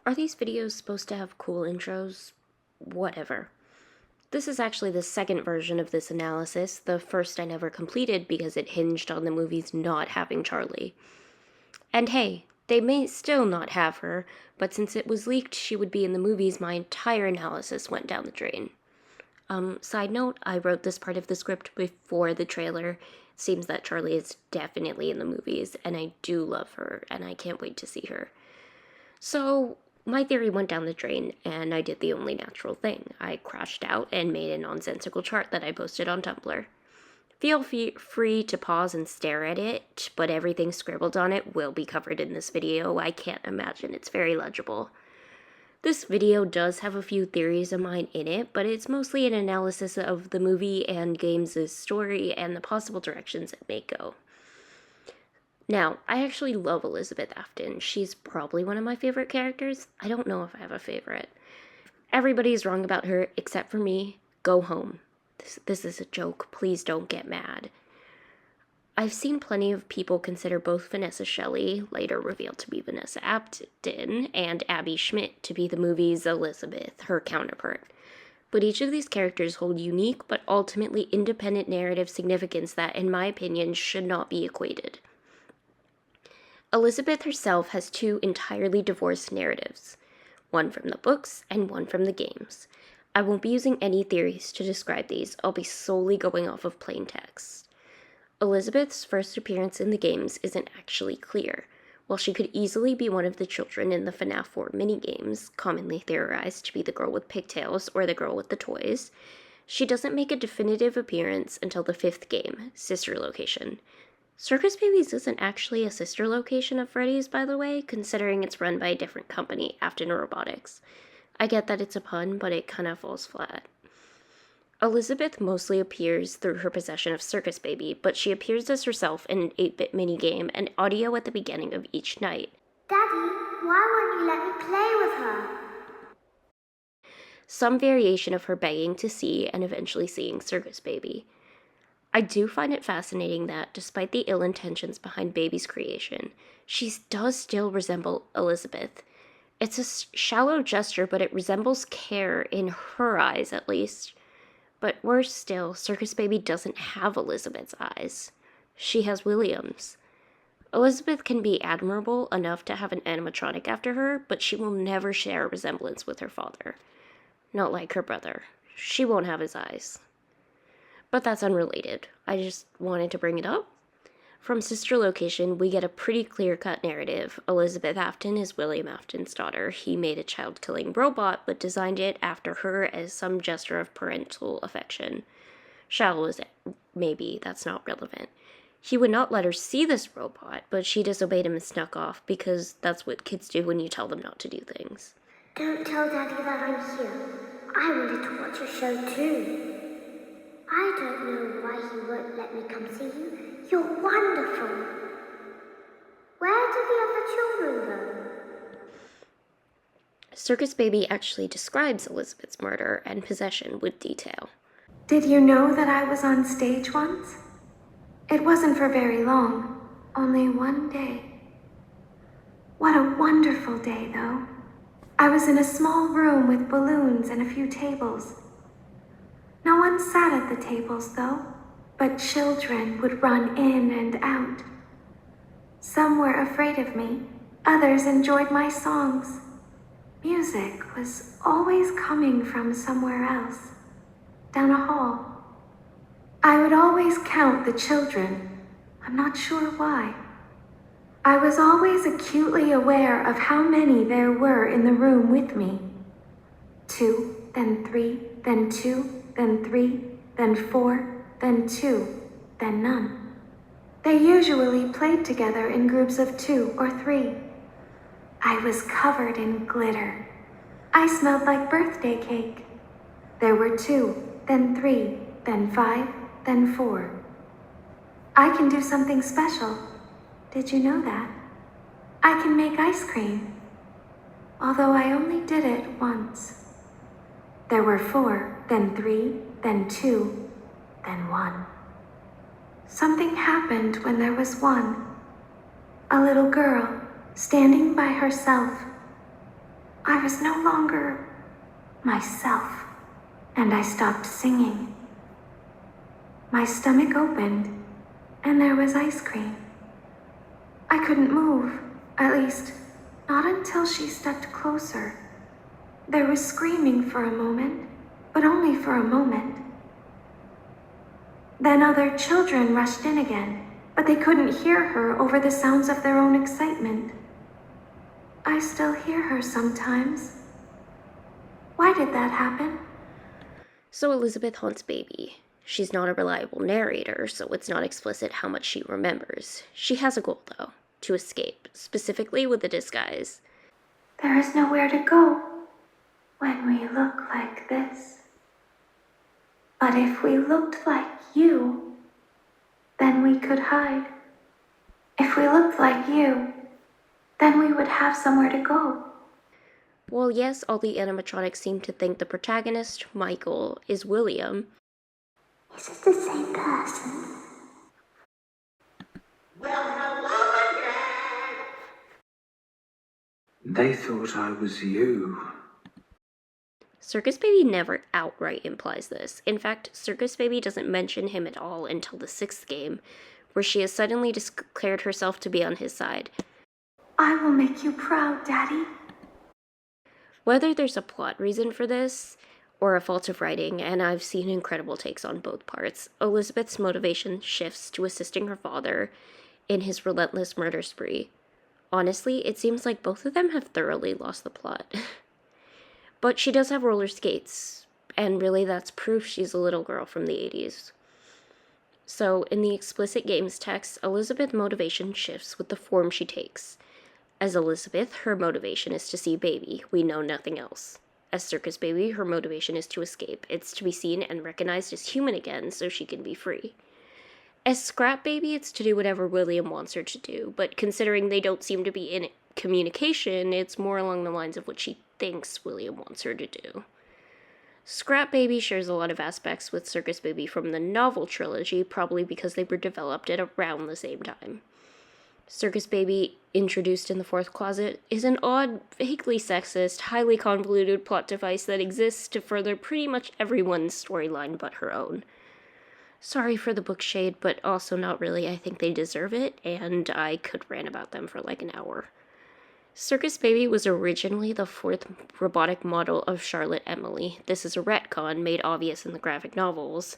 Are these videos supposed to have cool intros? Whatever. This is actually the second version of this analysis, the first I never completed because it hinged on the movies not having Charlie. And hey, they may still not have her, but since it was leaked she would be in the movies, my entire analysis went down the drain. Side note, I wrote this part of the script before the trailer. It seems that Charlie is definitely in the movies, and I do love her, and I can't wait to see her. So, my theory went down the drain, and I did the only natural thing. I crashed out and made a nonsensical chart that I posted on Tumblr. Feel free to pause and stare at it, but everything scribbled on it will be covered in this video. I can't imagine it's very legible. This video does have a few theories of mine in it, but it's mostly an analysis of the movie and games' story and the possible directions it may go. Now, I actually love Elizabeth Afton. She's probably one of my favorite characters. I don't know if I have a favorite. Everybody's wrong about her except for me. Go home. This is a joke. Please don't get mad. I've seen plenty of people consider both Vanessa Shelly, later revealed to be Vanessa Afton, and Abby Schmidt to be the movie's Elizabeth, her counterpart. But each of these characters hold unique but ultimately independent narrative significance that, in my opinion, should not be equated. Elizabeth herself has two entirely divorced narratives, one from the books and one from the games. I won't be using any theories to describe these, I'll be solely going off of plain text. Elizabeth's first appearance in the games isn't actually clear. While she could easily be one of the children in the FNAF 4 minigames, commonly theorized to be the girl with pigtails or the girl with the toys, she doesn't make a definitive appearance until the 5th game, Sister Location. Circus Babies isn't actually a sister location of Freddy's, by the way, considering it's run by a different company, Afton Robotics. I get that it's a pun, but it kind of falls flat. Elizabeth mostly appears through her possession of Circus Baby, but she appears as herself in an 8-bit minigame and audio at the beginning of each night. Daddy, why won't you let me play with her? Some variation of her begging to see and eventually seeing Circus Baby. I do find it fascinating that, despite the ill intentions behind Baby's creation, she does still resemble Elizabeth. It's a shallow gesture, but it resembles care in her eyes, at least. But worse still, Circus Baby doesn't have Elizabeth's eyes. She has William's. Elizabeth can be admirable enough to have an animatronic after her, but she will never share a resemblance with her father. Not like her brother. She won't have his eyes. But that's unrelated. I just wanted to bring it up. From Sister Location, we get a pretty clear-cut narrative. Elizabeth Afton is William Afton's daughter. He made a child-killing robot, but designed it after her as some gesture of parental affection. Shallow as it may be, that's not relevant. He would not let her see this robot, but she disobeyed him and snuck off, because that's what kids do when you tell them not to do things. Don't tell Daddy that I'm here. I wanted to watch your show too. I don't know why he won't let me come see you. You're wonderful. Where did the other children go? Circus Baby actually describes Elizabeth's murder and possession with detail. Did you know that I was on stage once? It wasn't for very long, only one day. What a wonderful day, though. I was in a small room with balloons and a few tables. No one sat at the tables, though, but children would run in and out. Some were afraid of me, others enjoyed my songs. Music was always coming from somewhere else, down a hall. I would always count the children, I'm not sure why. I was always acutely aware of how many there were in the room with me. 2, then 3, then 2, then 3, then 4, then 2, then none. They usually played together in groups of 2 or 3. I was covered in glitter. I smelled like birthday cake. There were 2, then 3, then 5, then 4. I can do something special. Did you know that? I can make ice cream. Although I only did it once. There were 4, then 3, then 2, then 1. Something happened when there was 1. A little girl standing by herself. I was no longer myself, and I stopped singing. My stomach opened, and there was ice cream. I couldn't move, at least, not until she stepped closer. There was screaming for a moment, but only for a moment. Then other children rushed in again, but they couldn't hear her over the sounds of their own excitement. I still hear her sometimes. Why did that happen? So Elizabeth haunts Baby. She's not a reliable narrator, so it's not explicit how much she remembers. She has a goal, though, to escape, specifically with a disguise. There is nowhere to go when we look like this. But if we looked like you, then we could hide. If we looked like you, then we would have somewhere to go. Well, yes, all the animatronics seem to think the protagonist, Michael, is William. Is it the same person? Well, hello again! They thought I was you. Circus Baby never outright implies this. In fact, Circus Baby doesn't mention him at all until the 6th game, where she has suddenly declared herself to be on his side. I will make you proud, Daddy. Whether there's a plot reason for this, or a fault of writing, and I've seen incredible takes on both parts, Elizabeth's motivation shifts to assisting her father in his relentless murder spree. Honestly, it seems like both of them have thoroughly lost the plot. But she does have roller skates, and really that's proof she's a little girl from the 80s. So, in the explicit games text, Elizabeth's motivation shifts with the form she takes. As Elizabeth, her motivation is to see Baby. We know nothing else. As Circus Baby, her motivation is to escape. It's to be seen and recognized as human again so she can be free. As Scrap Baby, it's to do whatever William wants her to do, but considering they don't seem to be in communication, it's more along the lines of what she thinks William wants her to do. Scrap Baby shares a lot of aspects with Circus Baby from the novel trilogy, probably because they were developed at around the same time. Circus Baby, introduced in the 4th closet, is an odd, vaguely sexist, highly convoluted plot device that exists to further pretty much everyone's storyline but her own. Sorry for the book shade, but also not really. I think they deserve it, and I could rant about them for like an hour. Circus Baby was originally the 4th robotic model of Charlotte Emily. This is a retcon made obvious in the graphic novels,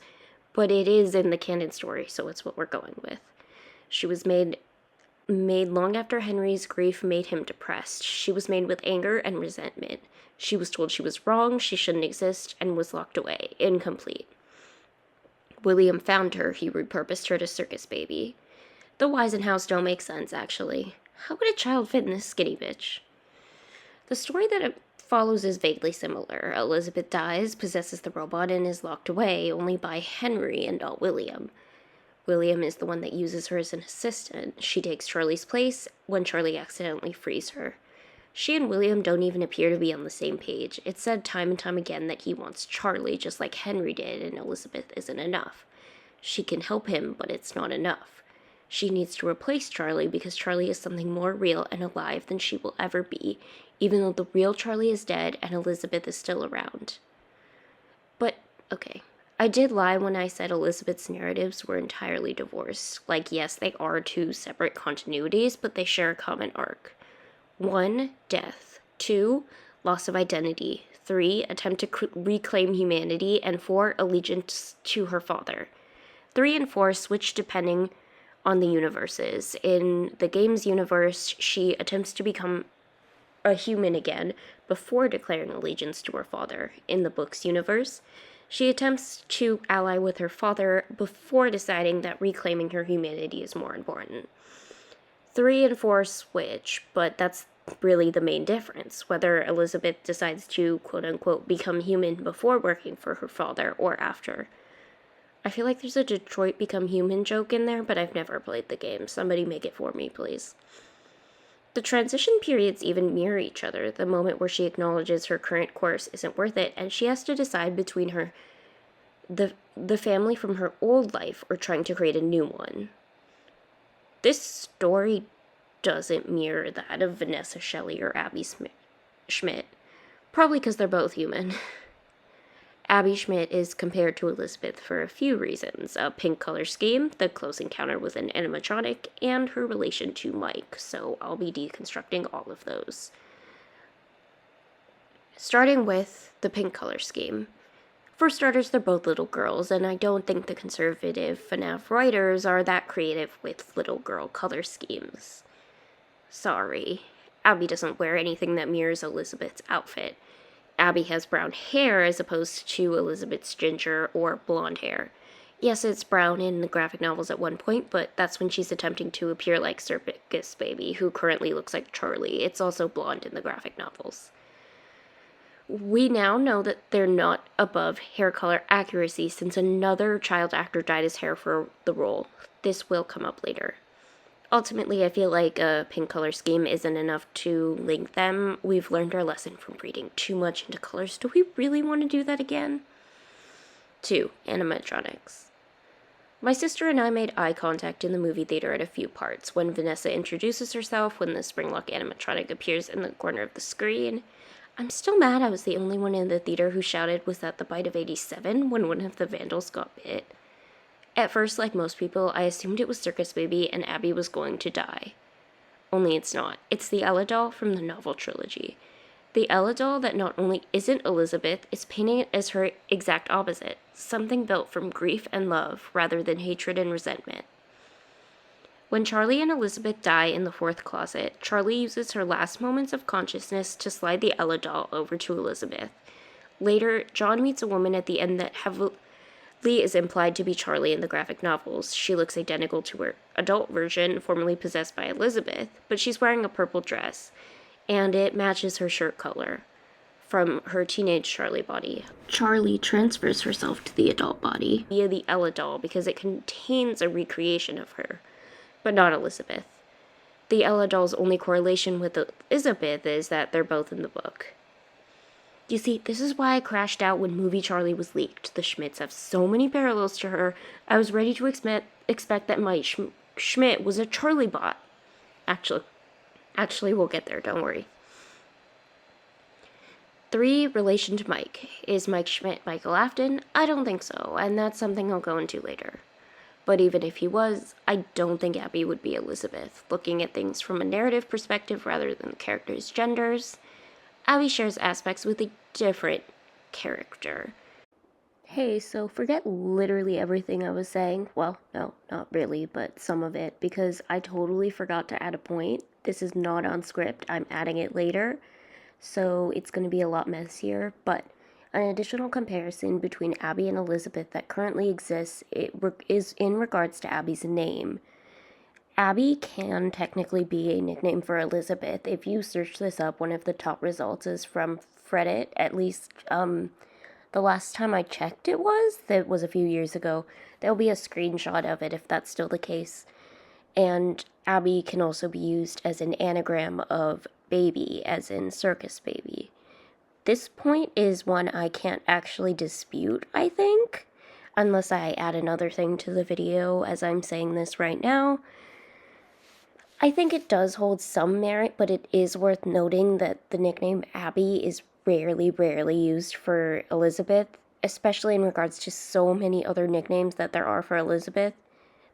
but it is in the canon story, so it's what we're going with. She was made long after Henry's grief made him depressed. She was made with anger and resentment. She was told she was wrong, she shouldn't exist, and was locked away, incomplete. William found her, he repurposed her to Circus Baby. The whys and hows don't make sense, actually. How would a child fit in this skinny bitch? The story that it follows is vaguely similar. Elizabeth dies, possesses the robot, and is locked away only by Henry and not William. William is the one that uses her as an assistant. She takes Charlie's place when Charlie accidentally frees her. She and William don't even appear to be on the same page. It's said time and time again that he wants Charlie just like Henry did, and Elizabeth isn't enough. She can help him, but it's not enough. She needs to replace Charlie because Charlie is something more real and alive than she will ever be, even though the real Charlie is dead and Elizabeth is still around. But, okay. I did lie when I said Elizabeth's narratives were entirely divorced. Like, yes, they are 2 separate continuities, but they share a common arc. 1, death. 2, loss of identity. 3, attempt to reclaim humanity. And 4, allegiance to her father. 3 and 4 switch depending on the universes. In the game's universe, she attempts to become a human again before declaring allegiance to her father. In the book's universe, she attempts to ally with her father before deciding that reclaiming her humanity is more important. 3 and 4 switch, but that's really the main difference, whether Elizabeth decides to quote-unquote become human before working for her father or after. I feel like there's a Detroit Become Human joke in there, but I've never played the game. Somebody make it for me, please. The transition periods even mirror each other, the moment where she acknowledges her current course isn't worth it, and she has to decide between the family from her old life or trying to create a new one. This story doesn't mirror that of Vanessa Shelly or Abby Schmidt. Probably because they're both human. Abby Schmidt is compared to Elizabeth for a few reasons: a pink color scheme, the close encounter with an animatronic, and her relation to Mike, so I'll be deconstructing all of those. Starting with the pink color scheme. For starters, they're both little girls, and I don't think the conservative FNAF writers are that creative with little girl color schemes. Sorry. Abby doesn't wear anything that mirrors Elizabeth's outfit. Abby has brown hair as opposed to Elizabeth's ginger or blonde hair. Yes, it's brown in the graphic novels at one point, but that's when she's attempting to appear like Circus Baby, who currently looks like Charlie. It's also blonde in the graphic novels. We now know that they're not above hair color accuracy since another child actor dyed his hair for the role. This will come up later. Ultimately, I feel like a pink color scheme isn't enough to link them. We've learned our lesson from reading too much into colors. Do we really want to do that again? 2. Animatronics. My sister and I made eye contact in the movie theater at a few parts. When Vanessa introduces herself, when the Springlock animatronic appears in the corner of the screen. I'm still mad I was the only one in the theater who shouted, "Was that the bite of 87?" when one of the vandals got bit. At first, like most people, I assumed it was Circus Baby and Abby was going to die. Only it's not. It's the Ella doll from the novel trilogy. The Ella doll that not only isn't Elizabeth, is painted as her exact opposite, something built from grief and love rather than hatred and resentment. When Charlie and Elizabeth die in the 4th closet, Charlie uses her last moments of consciousness to slide the Ella doll over to Elizabeth. Later, John meets a woman at the end that heavily is implied to be Charlie in the graphic novels. She looks identical to her adult version, formerly possessed by Elizabeth, but she's wearing a purple dress, and it matches her shirt color from her teenage Charlie body. Charlie transfers herself to the adult body via the Ella doll because it contains a recreation of her, but not Elizabeth. The Ella doll's only correlation with Elizabeth is that they're both in the book. You see, this is why I crashed out when Movie Charlie was leaked. The Schmidts have so many parallels to her. I was ready to expect that Mike Schmidt was a Charlie bot. Actually, we'll get there, don't worry. 3. Relation to Mike. Is Mike Schmidt Michael Afton? I don't think so, and that's something I'll go into later. But even if he was, I don't think Abby would be Elizabeth. Looking at things from a narrative perspective rather than the characters' genders, Abby shares aspects with a different character. Hey, so forget literally everything I was saying. Well, no, not really, but some of it, because I totally forgot to add a point. This is not on script. I'm adding it later, so it's going to be a lot messier, but an additional comparison between Abby and Elizabeth that currently exists is in regards to Abby's name. Abby can technically be a nickname for Elizabeth. If you search this up, one of the top results is from Reddit. At least the last time I checked that was a few years ago. There'll be a screenshot of it if that's still the case. And Abby can also be used as an anagram of baby, as in Circus Baby. This point is one I can't actually dispute, I think, unless I add another thing to the video as I'm saying this right now. I think it does hold some merit, but it is worth noting that the nickname Abby is rarely used for Elizabeth, especially in regards to so many other nicknames that there are for Elizabeth.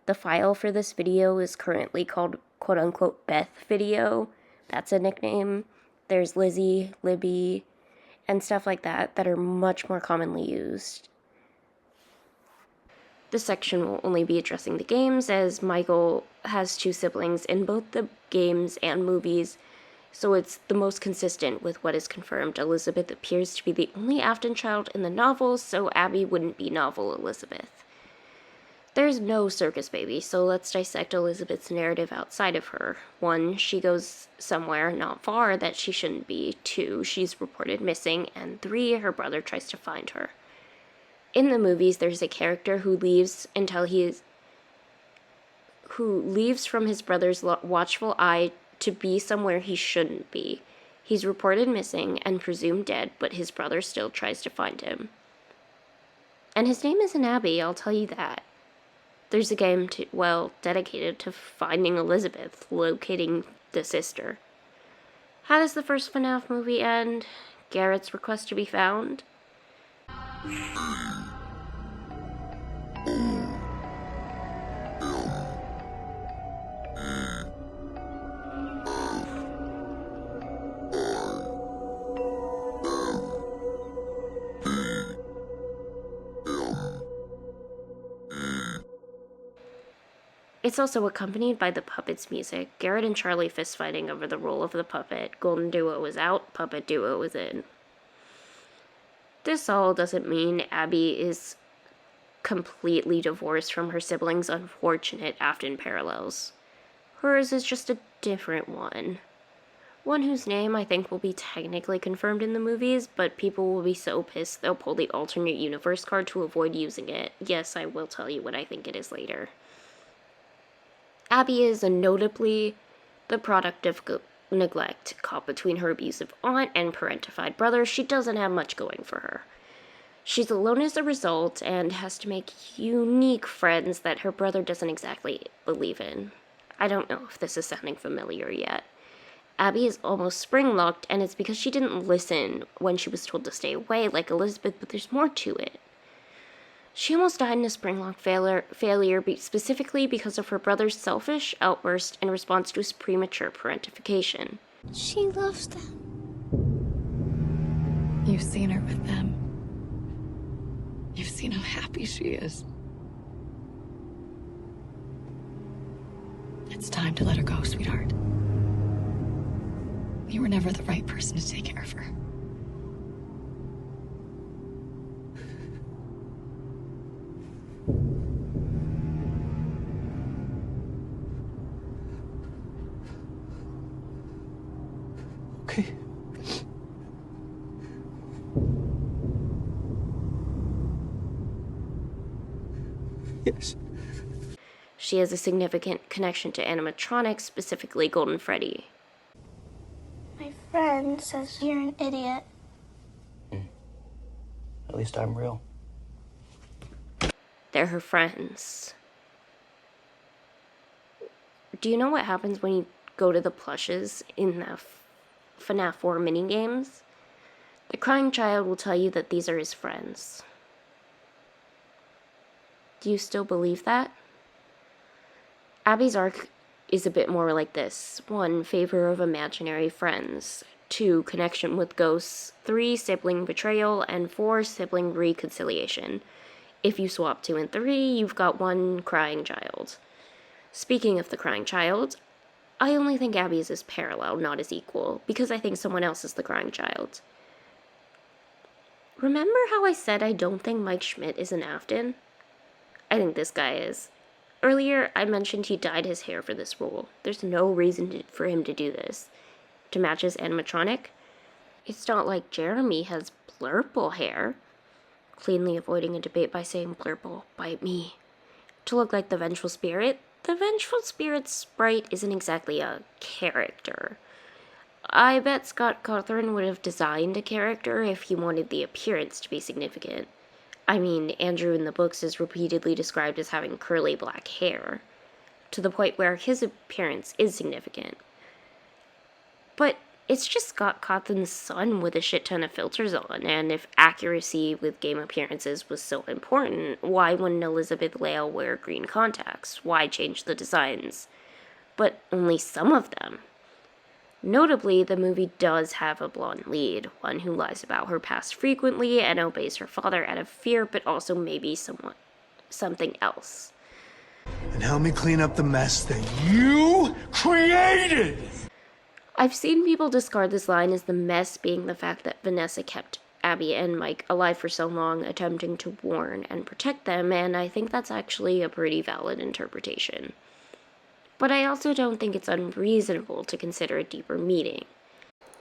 The file for this video is currently called quote-unquote Beth video. That's a nickname. There's Lizzie, Libby, and stuff like that that are much more commonly used. This section will only be addressing the games, as Michael has 2 siblings in both the games and movies, so it's the most consistent with what is confirmed. Elizabeth appears to be the only Afton child in the novels, so Abby wouldn't be novel Elizabeth. There's no Circus Baby, so let's dissect Elizabeth's narrative outside of her. 1, she goes somewhere not far that she shouldn't be. 2, she's reported missing. And 3, her brother tries to find her. In the movies, there's a character who leaves from his brother's watchful eye to be somewhere he shouldn't be. He's reported missing and presumed dead, but his brother still tries to find him. And his name isn't Abby, I'll tell you that. There's a game dedicated to finding Elizabeth, locating the sister. How does the first FNAF movie end? Garrett's request to be found. It's also accompanied by the puppet's music. Garrett and Charlie fist fighting over the role of the puppet. Golden duo is out, puppet duo is in. This all doesn't mean Abby is completely divorced from her siblings' unfortunate Afton parallels. Hers is just a different one. One whose name I think will be technically confirmed in the movies, but people will be so pissed they'll pull the alternate universe card to avoid using it. Yes, I will tell you what I think it is later. Abby is notably the product of neglect, caught between her abusive aunt and parentified brother. She doesn't have much going for her. She's alone as a result and has to make unique friends that her brother doesn't exactly believe in. I don't know if this is sounding familiar yet. Abby is almost spring-locked, and it's because she didn't listen when she was told to stay away like Elizabeth, but there's more to it. She almost died in a springlock failure specifically because of her brother's selfish outburst in response to his premature parentification. She loves them. You've seen her with them. You've seen how happy she is. It's time to let her go, sweetheart. You were never the right person to take care of her. Okay. Yes. She has a significant connection to animatronics, specifically Golden Freddy. My friend says you're an idiot. At least I'm real. They're her friends. Do you know what happens when you go to the plushes in the FNAF 4 minigames? The crying child will tell you that these are his friends. Do you still believe that? Abby's arc is a bit more like this. 1, favor of imaginary friends. 2, connection with ghosts. 3, sibling betrayal. And 4, sibling reconciliation. If you swap 2 and 3, you've got 1 crying child. Speaking of the crying child, I only think Abby is his parallel, not his equal, because I think someone else is the crying child. Remember how I said I don't think Mike Schmidt is an Afton? I think this guy is. Earlier, I mentioned he dyed his hair for this role. There's no reason for him to do this. To match his animatronic? It's not like Jeremy has blurple hair. Cleanly avoiding a debate by saying blurple, bite me. To look like the Vengeful Spirit? The Vengeful Spirit's sprite isn't exactly a character. I bet Scott Cawthon would have designed a character if he wanted the appearance to be significant. I mean, Andrew in the books is repeatedly described as having curly black hair, to the point where his appearance is significant. But it's just Scott Cawthon's son with a shit ton of filters on, and if accuracy with game appearances was so important, why wouldn't Elizabeth Lale wear green contacts? Why change the designs? But only some of them. Notably, the movie does have a blonde lead, one who lies about her past frequently and obeys her father out of fear, but also maybe something else. And help me clean up the mess that you created! I've seen people discard this line as the mess being the fact that Vanessa kept Abby and Mike alive for so long, attempting to warn and protect them, and I think that's actually a pretty valid interpretation. But I also don't think it's unreasonable to consider a deeper meaning.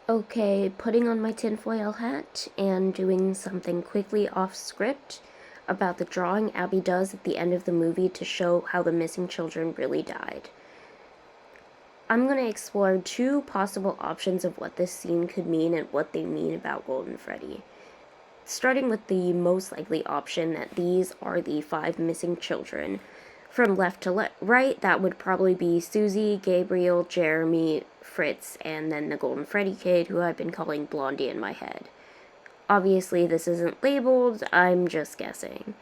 Okay, putting on my tinfoil hat and doing something quickly off script about the drawing Abby does at the end of the movie to show how the missing children really died. I'm going to explore 2 possible options of what this scene could mean and what they mean about Golden Freddy. Starting with the most likely option that these are the 5 missing children. From left to right, that would probably be Susie, Gabriel, Jeremy, Fritz, and then the Golden Freddy kid, who I've been calling Blondie in my head. Obviously, this isn't labeled, I'm just guessing.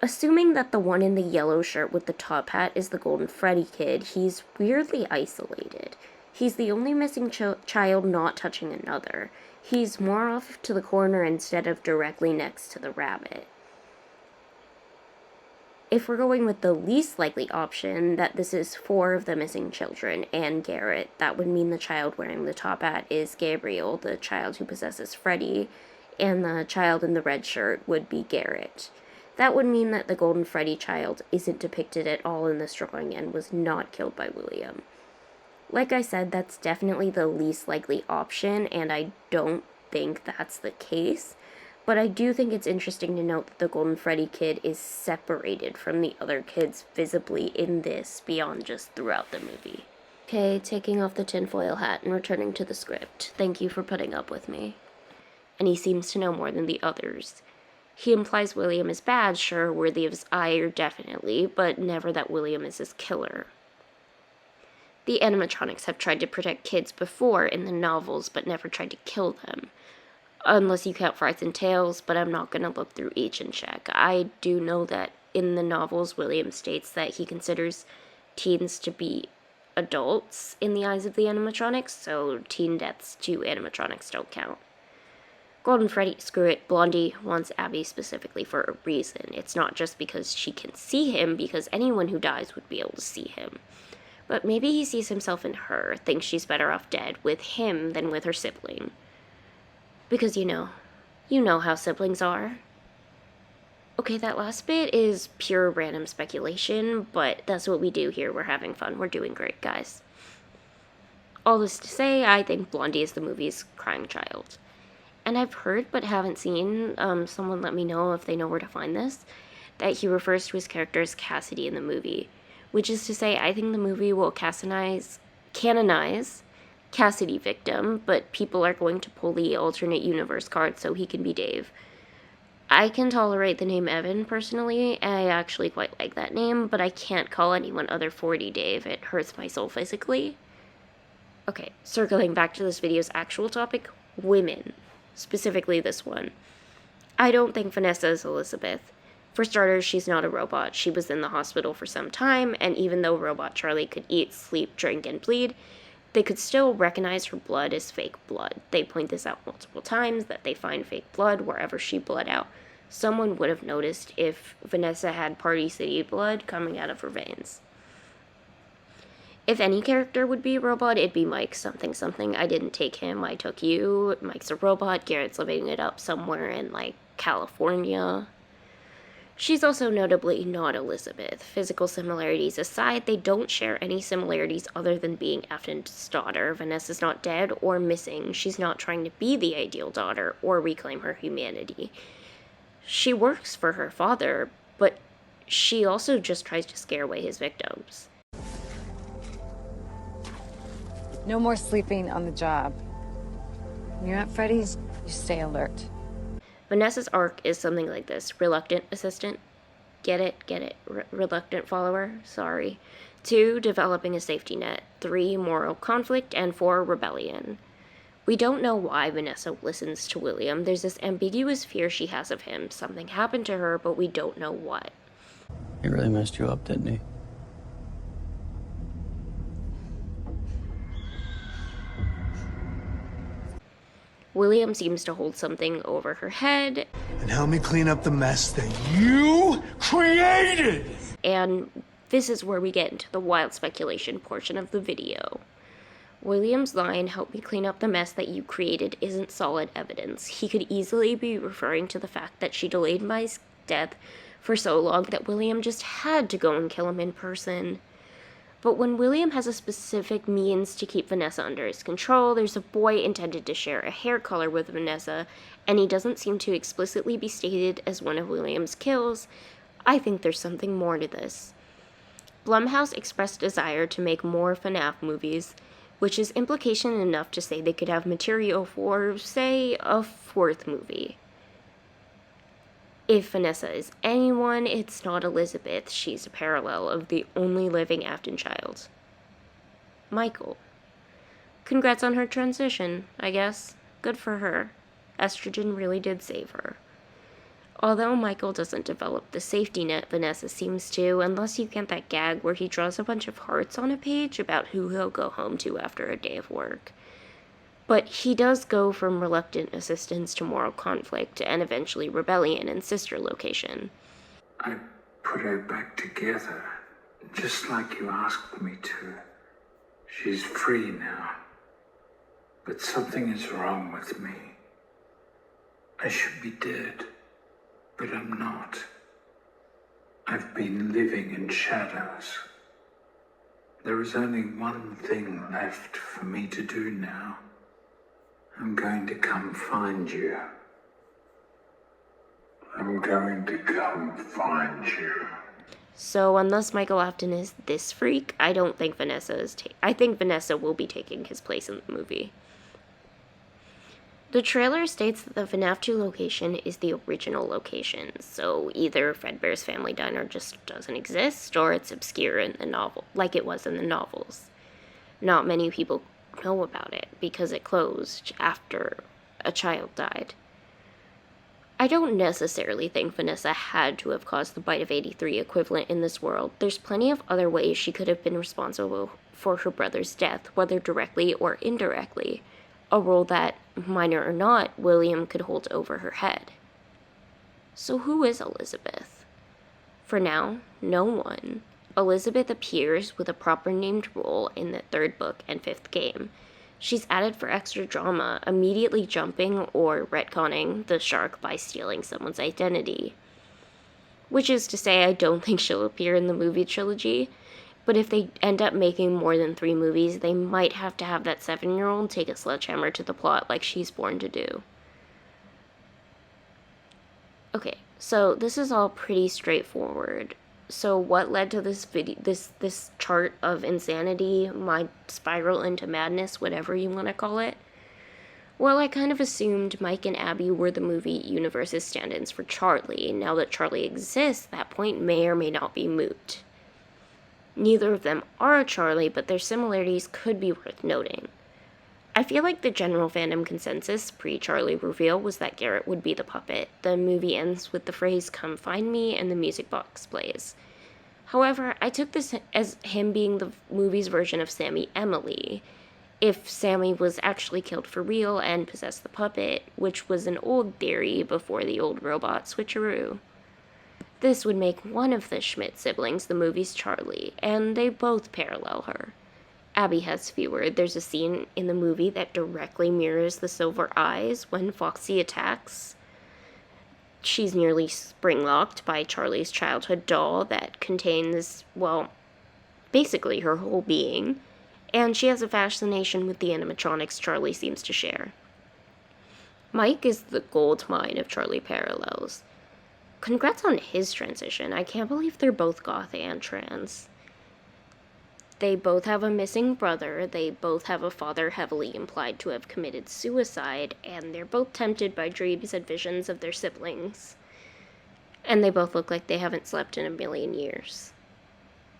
Assuming that the one in the yellow shirt with the top hat is the Golden Freddy kid, he's weirdly isolated. He's the only missing child not touching another. He's more off to the corner instead of directly next to the rabbit. If we're going with the least likely option, that this is 4 of the missing children and Garrett, that would mean the child wearing the top hat is Gabriel, the child who possesses Freddy, and the child in the red shirt would be Garrett. That would mean that the Golden Freddy child isn't depicted at all in this drawing and was not killed by William. Like I said, that's definitely the least likely option, and I don't think that's the case. But I do think it's interesting to note that the Golden Freddy kid is separated from the other kids visibly in this beyond just throughout the movie. Okay, taking off the tinfoil hat and returning to the script. Thank you for putting up with me. And he seems to know more than the others. He implies William is bad, sure, worthy of his ire, definitely, but never that William is his killer. The animatronics have tried to protect kids before in the novels, but never tried to kill them. Unless you count Fries and Tails, but I'm not going to look through each and check. I do know that in the novels, William states that he considers teens to be adults in the eyes of the animatronics, so teen deaths to animatronics don't count. Golden Freddy, screw it, Blondie wants Abby specifically for a reason. It's not just because she can see him, because anyone who dies would be able to see him. But maybe he sees himself in her, thinks she's better off dead with him than with her sibling. Because you know how siblings are. Okay, that last bit is pure random speculation, but that's what we do here. We're having fun. We're doing great, guys. All this to say, I think Blondie is the movie's crying child. And I've heard, but haven't seen, someone let me know if they know where to find this, that he refers to his character as Cassidy in the movie. Which is to say, I think the movie will canonize Cassidy victim, but people are going to pull the alternate universe card so he can be Dave. I can tolerate the name Evan, personally. I actually quite like that name, but I can't call anyone other 40 Dave. It hurts my soul physically. Okay, circling back to this video's actual topic, women. Specifically this one. I don't think Vanessa is Elizabeth. For starters, she's not a robot. She was in the hospital for some time, and even though Robot Charlie could eat, sleep, drink, and bleed, they could still recognize her blood as fake blood. They point this out multiple times, that they find fake blood wherever she bled out. Someone would have noticed if Vanessa had Party City blood coming out of her veins. If any character would be a robot, it'd be Mike something something. I didn't take him, I took you. Mike's a robot. Garrett's living it up somewhere in, California. She's also notably not Elizabeth. Physical similarities aside, they don't share any similarities other than being Afton's daughter. Vanessa's not dead or missing. She's not trying to be the ideal daughter or reclaim her humanity. She works for her father, but she also just tries to scare away his victims. No more sleeping on the job. When you're at Freddy's, you stay alert. Vanessa's arc is something like this. Reluctant assistant. Get it. Reluctant follower. Sorry. 2, developing a safety net. 3, moral conflict. And 4, rebellion. We don't know why Vanessa listens to William. There's this ambiguous fear she has of him. Something happened to her, but we don't know what. He really messed you up, didn't he? William seems to hold something over her head. And help me clean up the mess that you created! And this is where we get into the wild speculation portion of the video. William's line, "help me clean up the mess that you created," isn't solid evidence. He could easily be referring to the fact that she delayed Mike's death for so long that William just had to go and kill him in person. But when William has a specific means to keep Vanessa under his control, there's a boy intended to share a hair color with Vanessa, and he doesn't seem to explicitly be stated as one of William's kills, I think there's something more to this. Blumhouse expressed desire to make more FNAF movies, which is implication enough to say they could have material for, say, a 4th movie. If Vanessa is anyone, it's not Elizabeth. She's a parallel of the only living Afton child. Michael. Congrats on her transition, I guess. Good for her. Estrogen really did save her. Although Michael doesn't develop the safety net Vanessa seems to, unless you get that gag where he draws a bunch of hearts on a page about who he'll go home to after a day of work. But he does go from reluctant assistance to moral conflict and eventually rebellion and sister location. I put her back together, just like you asked me to. She's free now. But something is wrong with me. I should be dead, but I'm not. I've been living in shadows. There is only one thing left for me to do now. I'm going to come find you. I'm going to come find you. So unless Michael Afton is this freak, I don't think Vanessa is I think Vanessa will be taking his place in the movie. The trailer states that the FNAF 2 location is the original location, so either Fredbear's Family Diner just doesn't exist, or it's obscure in the novel, like it was in the novels. Not many people know about it, because it closed after a child died. I don't necessarily think Vanessa had to have caused the Bite of 83 equivalent in this world. There's plenty of other ways she could have been responsible for her brother's death, whether directly or indirectly. A role that, minor or not, William could hold over her head. So who is Elizabeth? For now, no one. Elizabeth appears with a proper named role in the third book and fifth game. She's added for extra drama, immediately jumping or retconning the shark by stealing someone's identity. Which is to say, I don't think she'll appear in the movie trilogy, but if they end up making more than 3 movies, they might have to have that 7-year-old take a sledgehammer to the plot like she's born to do. Okay, so this is all pretty straightforward. So what led to this video, this chart of insanity, my spiral into madness, whatever you want to call it? Well, I kind of assumed Mike and Abby were the movie universe's stand-ins for Charlie. Now that Charlie exists, that point may or may not be moot. Neither of them are Charlie, but their similarities could be worth noting. I feel like the general fandom consensus pre-Charlie reveal was that Garrett would be the puppet. The movie ends with the phrase, "Come find me," and the music box plays. However, I took this as him being the movie's version of Sammy Emily, if Sammy was actually killed for real and possessed the puppet, which was an old theory before the old robot switcheroo. This would make one of the Schmidt siblings the movie's Charlie, and they both parallel her. Abby has fewer. There's a scene in the movie that directly mirrors the silver eyes when Foxy attacks. She's nearly spring-locked by Charlie's childhood doll that contains, well, basically her whole being, and she has a fascination with the animatronics Charlie seems to share. Mike is the gold mine of Charlie parallels. Congrats on his transition. I can't believe they're both goth and trans. They both have a missing brother, they both have a father heavily implied to have committed suicide, and they're both tempted by dreams and visions of their siblings. And they both look like they haven't slept in a million years.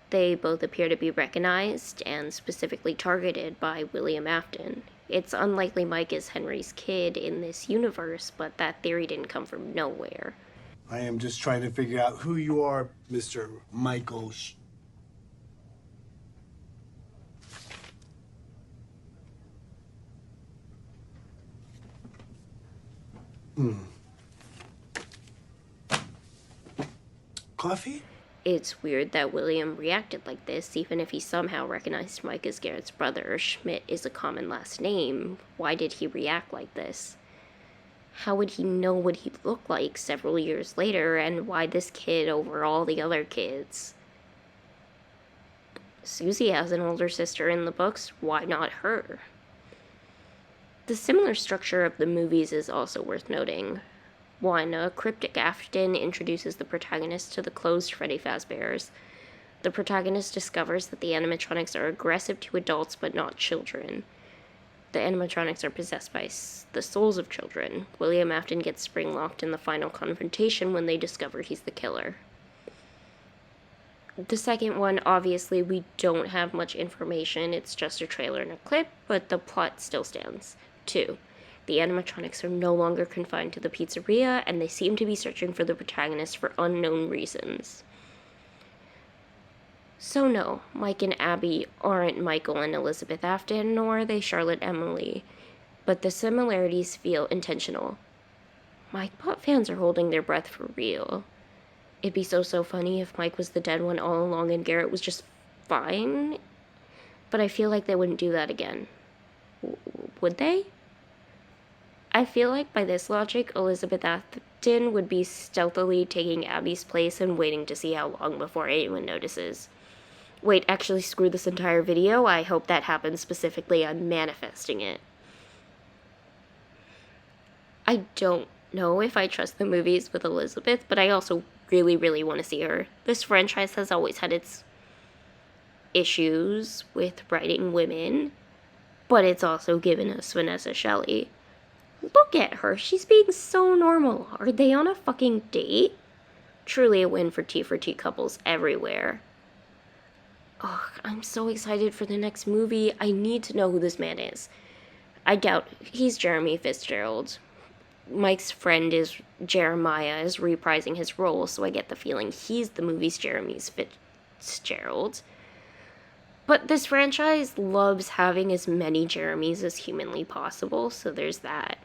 They both appear to be recognized and specifically targeted by William Afton. It's unlikely Mike is Henry's kid in this universe, but that theory didn't come from nowhere. I am just trying to figure out who you are, Mr. Michael Coffee? It's weird that William reacted like this, even if he somehow recognized Mike as Garrett's brother. Schmidt is a common last name. Why did he react like this? How would he know what he looked like several years later, and why this kid over all the other kids? Susie has an older sister in the books, why not her? The similar structure of the movies is also worth noting. 1. A cryptic Afton introduces the protagonist to the closed Freddy Fazbear's. The protagonist discovers that the animatronics are aggressive to adults but not children. The animatronics are possessed by the souls of children. William Afton gets spring-locked in the final confrontation when they discover he's the killer. The second one, obviously, we don't have much information. It's just a trailer and a clip, but the plot still stands. 2. The animatronics are no longer confined to the pizzeria, and they seem to be searching for the protagonist for unknown reasons. So no, Mike and Abby aren't Michael and Elizabeth Afton, nor are they Charlotte Emily, but the similarities feel intentional. Mike Bot fans are holding their breath for real. It'd be so funny if Mike was the dead one all along and Garrett was just fine, but I feel like they wouldn't do that again. Would they? I feel like by this logic, Elizabeth Afton would be stealthily taking Abby's place and waiting to see how long before anyone notices. Wait, actually screw this entire video. I hope that happens specifically. I'm manifesting it. I don't know if I trust the movies with Elizabeth, but I also really, really want to see her. This franchise has always had its issues with writing women, but it's also given us Vanessa Shelly. Look at her, she's being so normal. Are they on a fucking date? Truly a win for T couples everywhere. Oh, I'm so excited for the next movie. I need to know who this man is. I doubt he's Jeremy Fitzgerald. Mike's friend is Jeremiah is reprising his role, so I get the feeling he's the movie's Jeremy Fitzgerald. But this franchise loves having as many Jeremys as humanly possible, so there's that.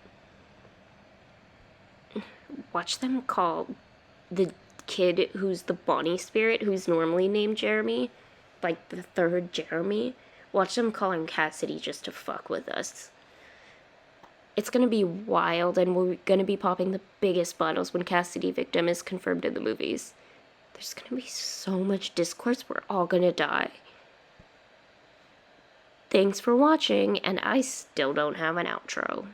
Watch them call the kid who's the Bonnie spirit, who's normally named Jeremy, like the third Jeremy. Watch them call him Cassidy just to fuck with us. It's gonna be wild, and we're gonna be popping the biggest bottles when Cassidy victim is confirmed in the movies. There's gonna be so much discourse, we're all gonna die. Thanks for watching, and I still don't have an outro.